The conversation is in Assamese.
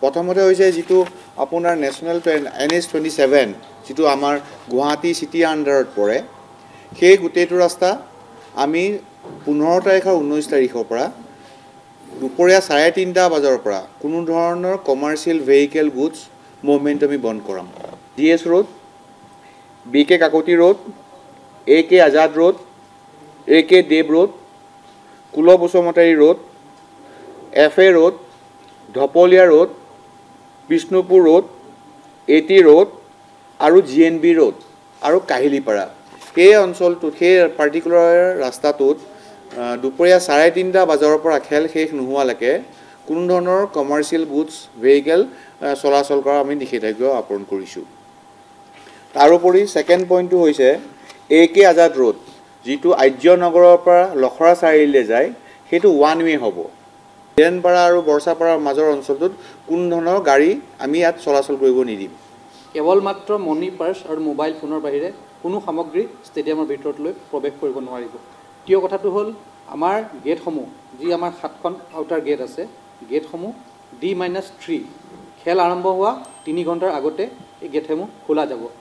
প্ৰথমতে হৈছে যিটো আপোনাৰ নেশ্যনেল NH27 যিটো আমাৰ গুৱাহাটী চিটি আণ্ডাৰত পৰে সেই গোটেইটো ৰাস্তা আমি 15 তাৰিখ আৰু 19 তাৰিখৰ পৰা দুপৰীয়া 3:30 বজাৰ পৰা কোনো ধৰণৰ কমাৰ্চিয়েল ভেহিকেল গুডছ মুভমেণ্ট আমি বন্ধ কৰাম। GS road, BK Kakati road, AK Azad road, AK Dev road, Kul Basumatary road, FA road, Dhopolia road, Bishnupur road, AT road আৰু GNB ৰোড আৰু কাহিলীপাৰা সেই অঞ্চলটোত সেই পাৰ্টিকুলাৰ ৰাস্তাটোত দুপৰীয়া 3:30 বজাৰ পৰা খেল শেষ নোহোৱালৈকে কোনো ধৰণৰ কমাৰ্চিয়েল গুডছ ভেহিকেল চলাচল কৰা আমি নিষেধাজ্ঞা আৰোপ কৰিছোঁ। তাৰোপৰি ছেকেণ্ড পইণ্টটো হৈছে AK আজাদ ৰোড যিটো আৰ্যনগৰৰ পৰা লখৰা চাৰিআলিলৈ যায় সেইটো ওৱান ৱে হ'ব। হিৰেণপাৰা আৰু বৰচাপাৰাৰ মাজৰ অঞ্চলটোত কোনো ধৰণৰ গাড়ী আমি ইয়াত চলাচল কৰিব নিদিম। কেৱল মাত্ৰ মনি পাৰ্চ আৰু মোবাইল ফোনৰ বাহিৰে কোনো সামগ্ৰী ষ্টেডিয়ামৰ ভিতৰলৈ প্ৰৱেশ কৰিব নোৱাৰিব। দ্বিতীয় কথাটো হ'ল আমাৰ গেটসমূহ যি আমাৰ 7খন আউটাৰ গেট আছে গেটসমূহ D-3 খেল আৰম্ভ হোৱা 3 ঘণ্টাৰ আগতে এই গেটসমূহ খোলা যাব।